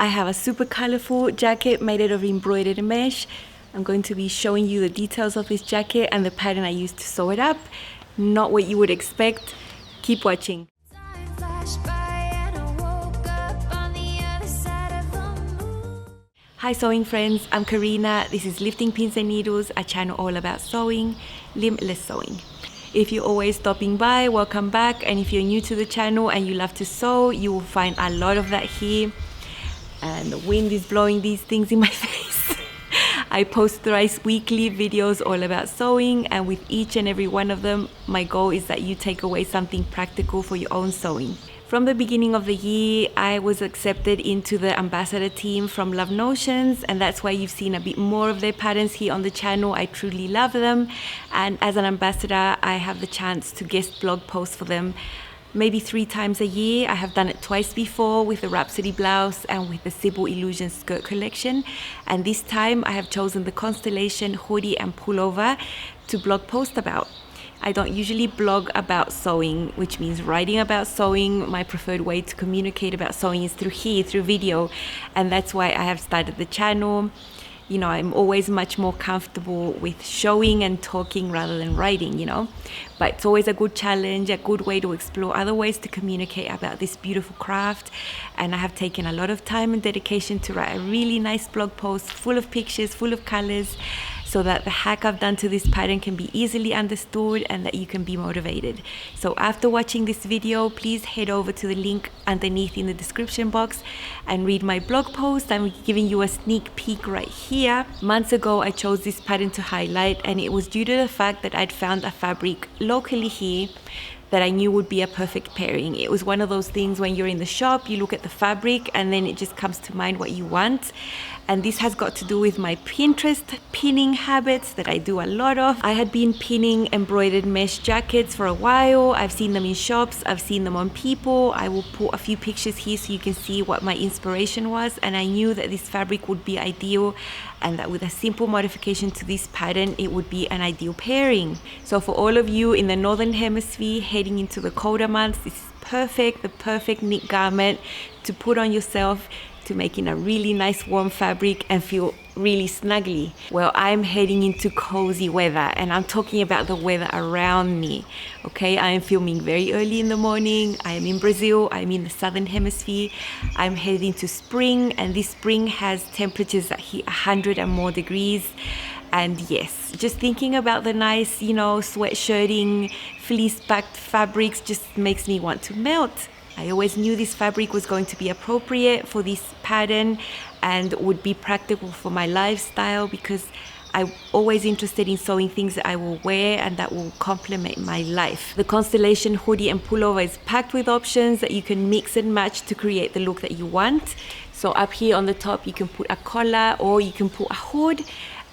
I have a super colorful jacket made out of embroidered mesh. I'm going to be showing you the details of this jacket and the pattern I used to sew it up. Not what you would expect. Keep watching. Hi sewing friends, I'm Karina. This is Lifting Pins and Needles, a channel all about sewing, limitless sewing. If you're always stopping by, welcome back. And if you're new to the channel and you love to sew, you will find a lot of that here. And the wind is blowing these things in my face. I post thrice weekly videos all about sewing, and with each and every one of them, my goal is that you take away something practical for your own sewing. From the beginning of the year, I was accepted into the ambassador team from Love Notions, and that's why you've seen a bit more of their patterns here on the channel. I truly love them, and as an ambassador, I have the chance to guest blog post for them maybe 3 times a year. I have done it twice before with the Rhapsody blouse and with the Sybil Illusion skirt collection, and this time I have chosen the Constellation Hoodie and pullover to blog post about. I don't usually blog about sewing, which means writing about sewing. My preferred way to communicate about sewing is through video, and that's why I have started the channel. You know, I'm always much more comfortable with showing and talking rather than writing, you know. But it's always a good challenge, a good way to explore other ways to communicate about this beautiful craft. And I have taken a lot of time and dedication to write a really nice blog post full of pictures, full of colors, so that the hack I've done to this pattern can be easily understood and that you can be motivated. So after watching this video, please head over to the link underneath in the description box and read my blog post. I'm giving you a sneak peek right here. Months ago, I chose this pattern to highlight, and it was due to the fact that I'd found a fabric locally here that I knew would be a perfect pairing. It was one of those things when you're in the shop, you look at the fabric and then it just comes to mind what you want. And this has got to do with my Pinterest pinning habits that I do a lot of. I had been pinning embroidered mesh jackets for a while. I've seen them in shops, I've seen them on people. I will put a few pictures here so you can see what my inspiration was, and I knew that this fabric would be ideal and that with a simple modification to this pattern, it would be an ideal pairing. So for all of you in the Northern Hemisphere heading into the colder months, this is perfect, the perfect knit garment to put on yourself to make in a really nice warm fabric and feel really snuggly. Well, I'm heading into cozy weather, and I'm talking about the weather around me. Okay, I am filming very early in the morning. I am in Brazil, I'm in the Southern Hemisphere. I'm heading to spring, and this spring has temperatures that hit 100 and more degrees. And yes, just thinking about the nice, you know, sweatshirting, fleece-backed fabrics just makes me want to melt. I always knew this fabric was going to be appropriate for this pattern and would be practical for my lifestyle, because I'm always interested in sewing things that I will wear and that will complement my life. The Constellation Hoodie and pullover is packed with options that you can mix and match to create the look that you want. So up here on the top, you can put a collar or you can put a hood.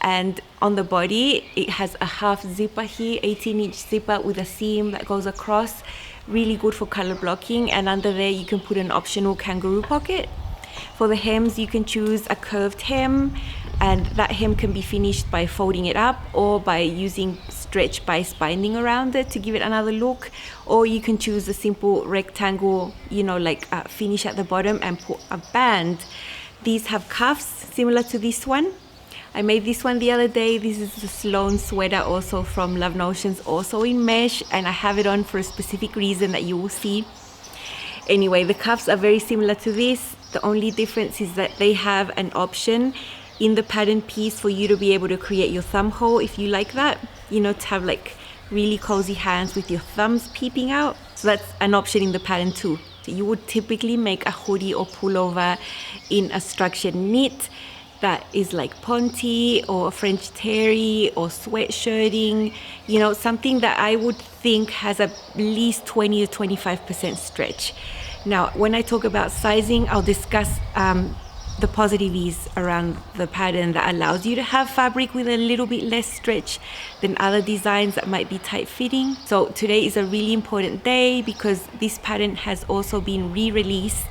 And on the body, it has a half zipper here, 18-inch zipper with a seam that goes across. Really good for color blocking, and under there you can put an optional kangaroo pocket. For the hems, you can choose a curved hem, and that hem can be finished by folding it up or by using stretch bias binding around it to give it another look, or you can choose a simple rectangle, you know, like a finish at the bottom and put a band. These have cuffs similar to this one. I made this one the other day. This is the Sloane sweater, also from Love Notions, also in mesh, and I have it on for a specific reason that you will see. Anyway, the cuffs are very similar to this. The only difference is that they have an option in the pattern piece for you to be able to create your thumb hole if you like that, you know, to have like really cozy hands with your thumbs peeping out. So that's an option in the pattern too. So you would typically make a hoodie or pullover in a structured knit that is like ponte or French terry or sweatshirting, you know, something that I would think has at least 20 to 25% stretch. Now, when I talk about sizing, I'll discuss the positive ease around the pattern that allows you to have fabric with a little bit less stretch than other designs that might be tight fitting. So today is a really important day because this pattern has also been re-released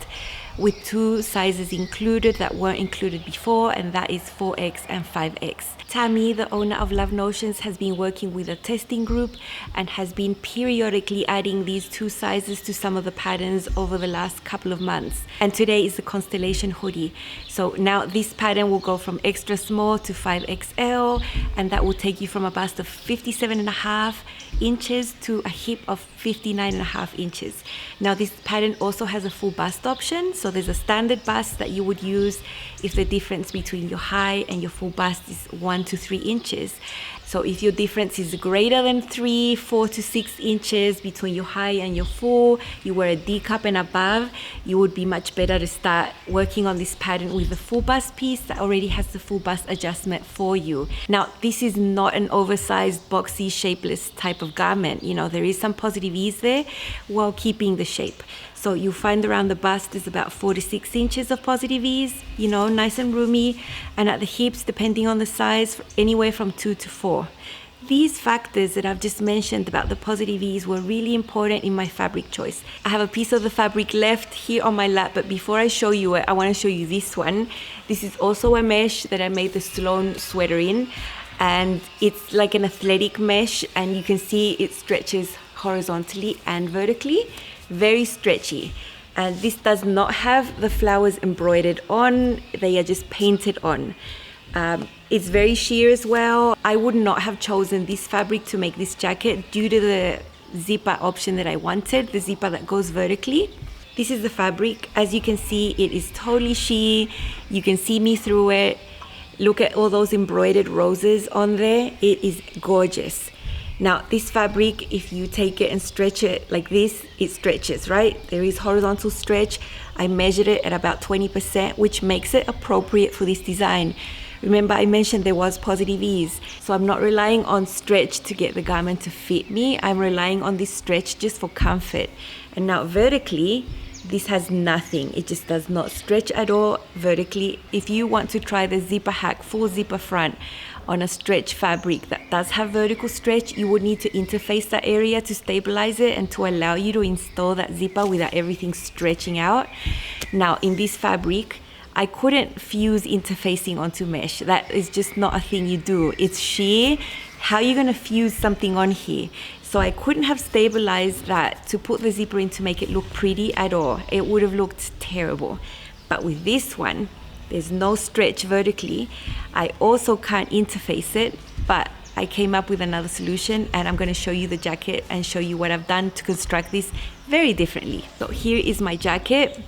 with 2 sizes included that weren't included before, and that is 4X and 5X. Tammy, the owner of Love Notions, has been working with a testing group and has been periodically adding these 2 sizes to some of the patterns over the last couple of months. And today is the Constellation Hoodie. So now this pattern will go from extra small to 5XL, and that will take you from a bust of 57.5 inches to a hip of 59.5 inches. Now this pattern also has a full bust option, so there's a standard bust that you would use if the difference between your high and your full bust is 1 to 3 inches. So if your difference is greater than 3, 4 to 6 inches between your high and your full, you wear a D cup and above, you would be much better to start working on this pattern with the full bust piece that already has the full bust adjustment for you. Now, this is not an oversized, boxy, shapeless type of garment. You know, there is some positive ease there while keeping the shape. So you'll find around the bust is about 4 to 6 inches of positive ease, you know, nice and roomy. And at the hips, depending on the size, anywhere from 2 to 4. These factors that I've just mentioned about the positive ease were really important in my fabric choice. I have a piece of the fabric left here on my lap, but before I show you it, I want to show you this one. This is also a mesh that I made the Sloane sweater in, and it's like an athletic mesh, and you can see it stretches horizontally and vertically. Very stretchy, and this does not have the flowers embroidered on, they are just painted on. It's very sheer as well. I would not have chosen this fabric to make this jacket due to the zipper option that I wanted, the zipper that goes vertically. This is the fabric. As you can see, it is totally sheer. You can see me through it. Look at all those embroidered roses on there. It is gorgeous. Now, this fabric, if you take it and stretch it like this, it stretches, right? There is horizontal stretch. I measured it at about 20%, which makes it appropriate for this design. Remember, I mentioned there was positive ease. So I'm not relying on stretch to get the garment to fit me. I'm relying on this stretch just for comfort. And now vertically, this has nothing. It just does not stretch at all vertically. If you want to try the zipper hack, full zipper front, on a stretch fabric that does have vertical stretch, you would need to interface that area to stabilize it and to allow you to install that zipper without everything stretching out. Now, in this fabric, I couldn't fuse interfacing onto mesh. That is just not a thing you do. It's sheer. How are you going to fuse something on here? So I couldn't have stabilized that to put the zipper in to make it look pretty at all. It would have looked terrible. But with this one, there's no stretch vertically. I also can't interface it, but I came up with another solution, and I'm going to show you the jacket and show you what I've done to construct this very differently. So here is my jacket.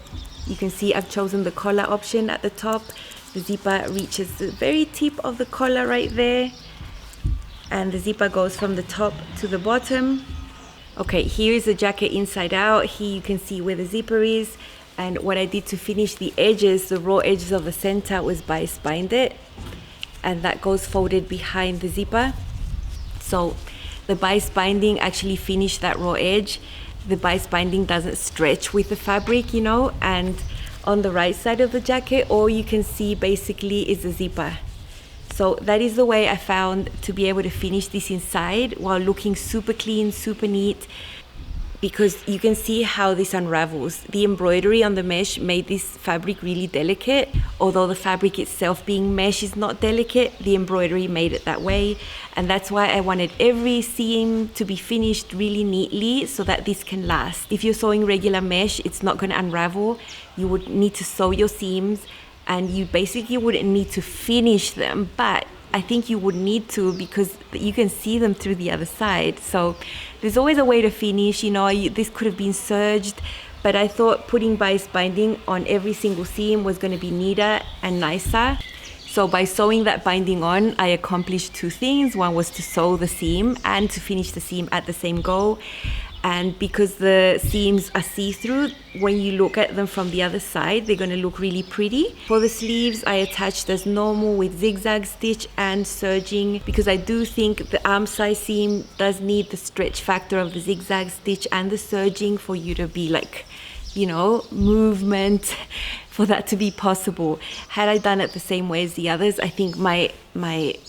You can see I've chosen the collar option at the top. The zipper reaches the very tip of the collar right there, and the zipper goes from the top to the bottom. Okay, here is the jacket inside out. Here you can see where the zipper is. And what I did to finish the edges, the raw edges of the center, was bias-bind it. And that goes folded behind the zipper. So the bias binding actually finished that raw edge. The bias binding doesn't stretch with the fabric, you know. And on the right side of the jacket, all you can see basically is the zipper. So that is the way I found to be able to finish this inside while looking super clean, super neat. Because you can see how this unravels. The embroidery on the mesh made this fabric really delicate. Although the fabric itself being mesh is not delicate, the embroidery made it that way. And that's why I wanted every seam to be finished really neatly so that this can last. If you're sewing regular mesh, it's not going to unravel. You would need to sew your seams, and you basically wouldn't need to finish them, but I think you would need to, because you can see them through the other side. So there's always a way to finish, you know. This could have been serged, but I thought putting bias binding on every single seam was going to be neater and nicer. So by sewing that binding on, I accomplished 2 things. One was to sew the seam and to finish the seam at the same go. And because the seams are see-through, when you look at them from the other side, they're going to look really pretty. For the sleeves, I attached as normal with zigzag stitch and serging, because I do think the arm size seam does need the stretch factor of the zigzag stitch and the serging for you to be like, you know, movement for that to be possible. Had I done it the same way as the others, I think my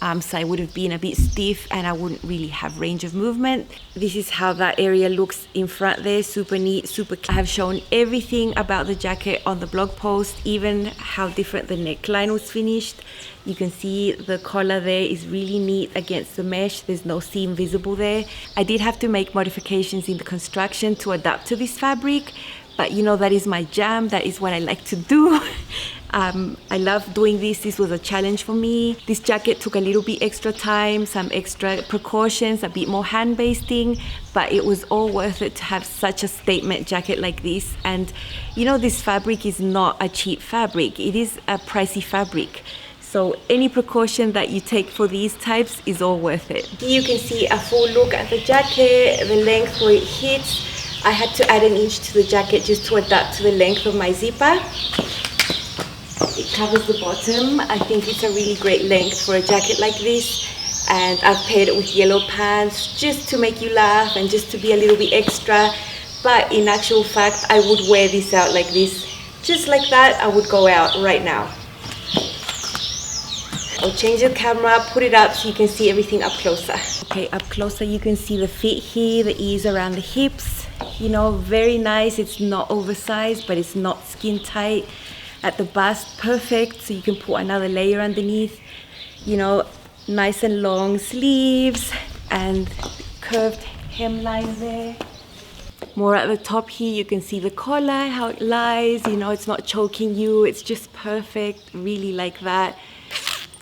arm side would have been a bit stiff and I wouldn't really have range of movement. This is how that area looks in front there, super neat, super clean. I have shown everything about the jacket on the blog post, even how different the neckline was finished. You can see the collar there is really neat against the mesh. There's no seam visible there. I did have to make modifications in the construction to adapt to this fabric, but you know, that is my jam. That is what I like to do. I love doing this. This was a challenge for me. This jacket took a little bit extra time, some extra precautions, a bit more hand basting, but it was all worth it to have such a statement jacket like this. And you know, this fabric is not a cheap fabric. It is a pricey fabric. So any precaution that you take for these types is all worth it. Here you can see a full look at the jacket, the length where it hits. I had to add an inch to the jacket just to adapt to the length of my zipper. It covers the bottom. I think it's a really great length for a jacket like this. And I've paired it with yellow pants just to make you laugh and just to be a little bit extra. But in actual fact, I would wear this out like this. Just like that, I would go out right now. I'll change the camera, put it up so you can see everything up closer. Okay, up closer you can see the fit here, the ease around the hips. You know, very nice. It's not oversized, but it's not skin tight. At the bust, perfect, so you can put another layer underneath. You know, nice and long sleeves and curved hemline there. More at the top here, you can see the collar, how it lies. You know, it's not choking you, it's just perfect. Really like that.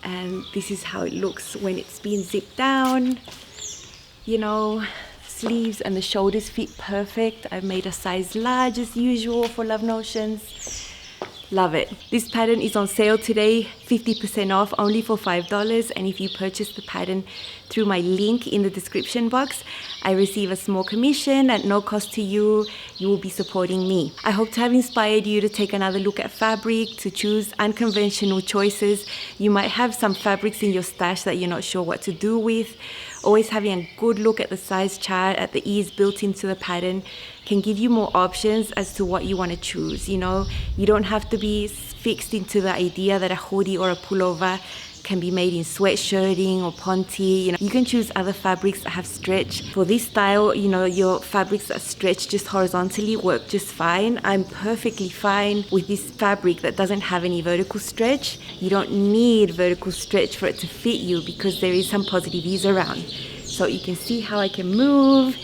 And this is how it looks when it's been zipped down. You know, sleeves and the shoulders fit perfect. I've made a size large as usual for Love Notions. Love it. This pattern is on sale today, 50% off, only for $5. And if you purchase the pattern through my link in the description box, I receive a small commission at no cost to you. You will be supporting me. I hope to have inspired you to take another look at fabric, to choose unconventional choices. You might have some fabrics in your stash that you're not sure what to do with. Always having a good look at the size chart, at the ease built into the pattern, can give you more options as to what you want to choose. You know, you don't have to be fixed into the idea that a hoodie or a pullover can be made in sweatshirting or ponte. You know, you can choose other fabrics that have stretch. For this style, you know, your fabrics that stretch just horizontally work just fine. I'm perfectly fine with this fabric that doesn't have any vertical stretch. You don't need vertical stretch for it to fit you because there is some positive ease around. So you can see how I can move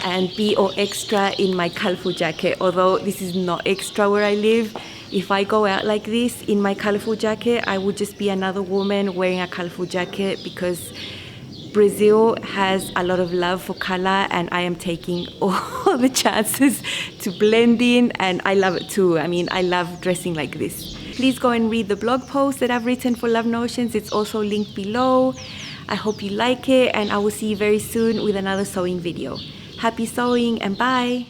and be all extra in my colorful jacket. Although this is not extra where I live, if I go out like this in my colorful jacket, I would just be another woman wearing a colorful jacket, because Brazil has a lot of love for color and I am taking all the chances to blend in, and I love it too. I mean, I love dressing like this. Please go and read the blog post that I've written for Love Notions. It's also linked below. I hope you like it, and I will see you very soon with another sewing video. Happy sewing and bye!